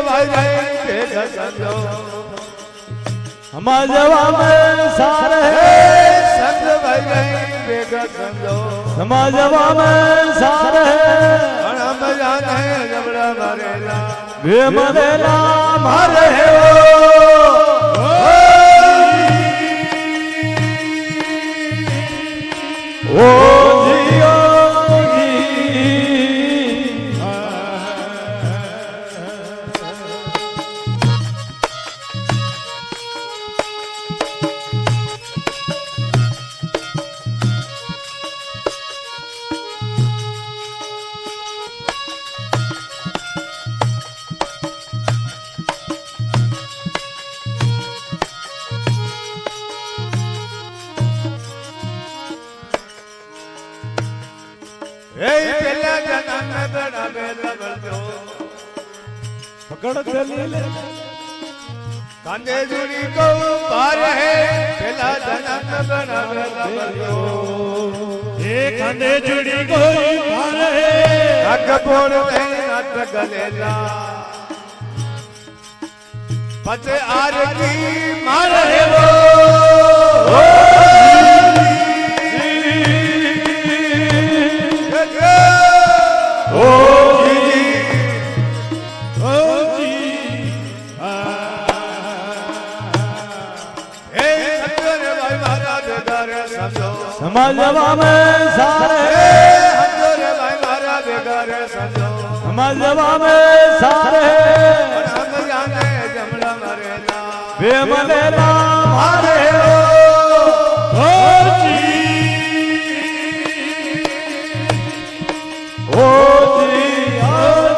भाई भेगा समझो हमार जवा में सारे संग भाई भेगा समझो हमार जवा में सारे हम जाने जबड़ा मरेला वे मरेला मारे ओ जियो पहला जन्म में बड़ा बेला बलजो पकड़ चली ले कांधे जुड़ी को पार है पहला जन्म में बड़ा बेला बलजो ये कांधे जुड़ी कोई पार है अग बोल नहीं नट गलेला पचे आर की मार है वो समाजवा में सारे भाई मारा बेगार समझो समाजवा में सारे हम जाने जमड़ा मरेला वे मरेला मारे ओ जी ओ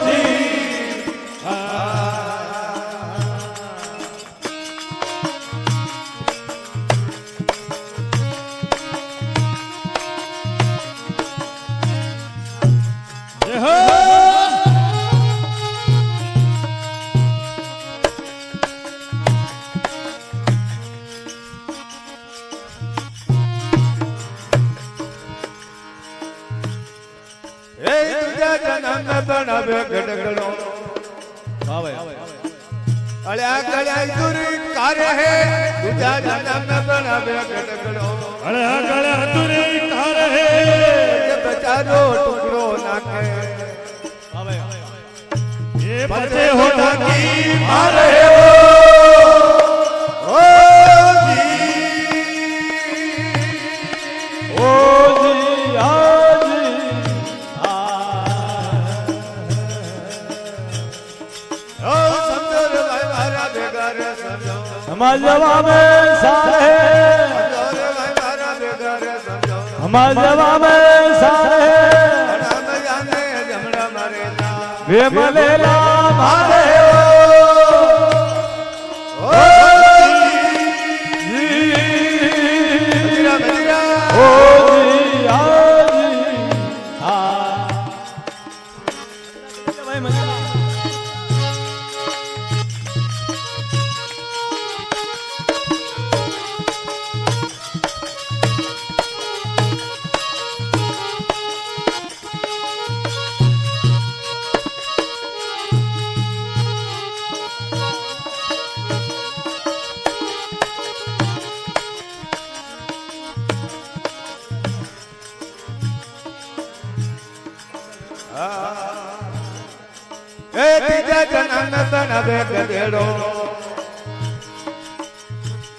जी गड़गड़ो अल्या गल्या दूरी कार्य है तुझा जन्म में बना गड़गड़ो अल्या गल्या दूरी कार्य है बेचारो टुकड़ो नाके ये बचे होता की मारे ओ जी ओ जी आज समाजवा में सारे समाजवा में सारे वे मलेला मारे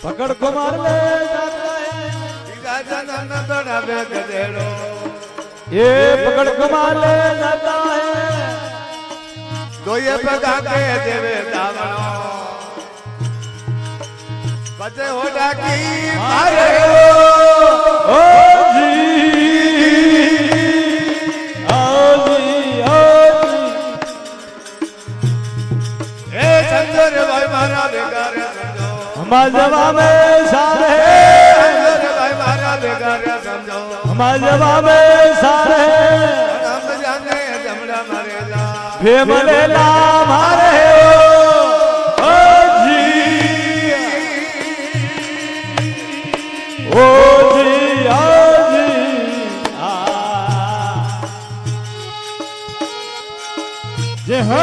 पकड़ को मार ले जाता है ये पकड़ को मार ले जाता है तो ये पका के देवे दावनो बचे हो डाकी मारे ओ जी भाई मारा बेकार समझो समाजवा में सारे भाई मारा बेकार समझो समाजवा में सारे हम जाने जमड़ा मरेला वे मरेला मारे ओ जी ओ जी जय हो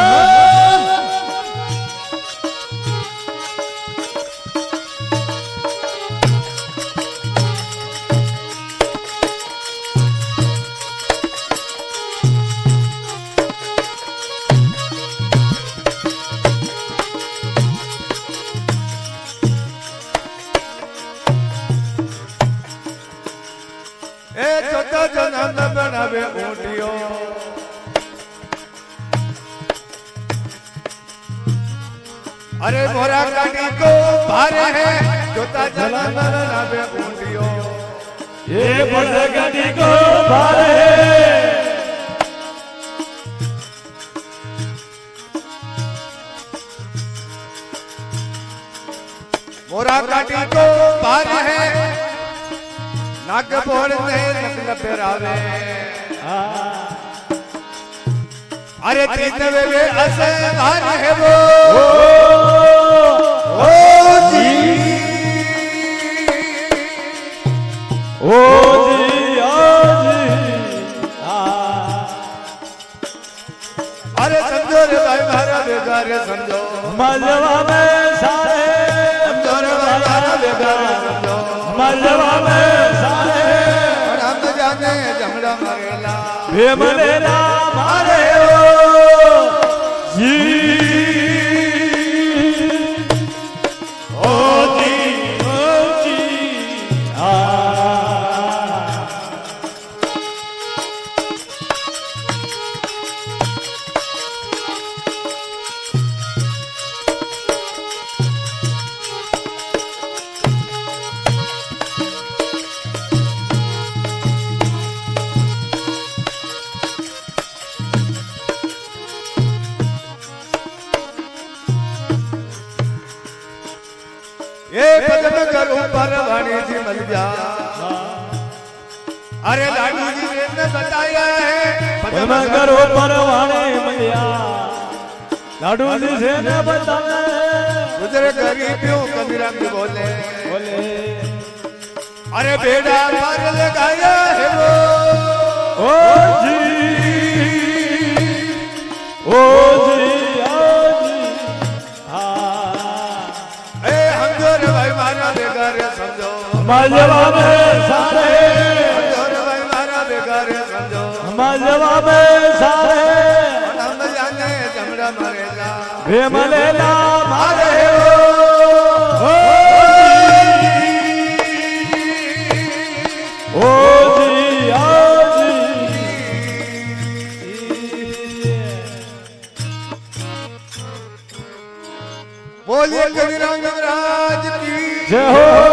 ચોથા જન્મ બનાવે ઊંટિયો अरे मोरा काटी को भारे है जोता जन्म बनावे ऊंटियो ये बड़गनी को भारे मोरा काटी को भारे है नाग बोल ने नकल पेरावे अरे तीन वे असे भारे है वो ओ जी अरे समझो रे भाई मारा बेगा रे समझो मलवा में सारे समझो रे भाई मारा बेगा रे समझो मलवा में सारे हम तो जाने जमड़ा मरेला भेमलेला मारे जी ये भजन करूं परवानी जी मल जा अरे लाडू जी ने बताया है भजन करो परवाने मिलिया लाडू जी से ने बताया गुजरे गरीबियों कबीरा के बोले बोले अरे बेड़ा पार लगाया है वो ओ जी ओ जी मलवा में सारे भाई मारा बेकार समझो मलवा में सारे हम जाने जमड़ा मरेला भेमलेला मारे ओ जी आज बोलिए कबीरा महाराज की जय हो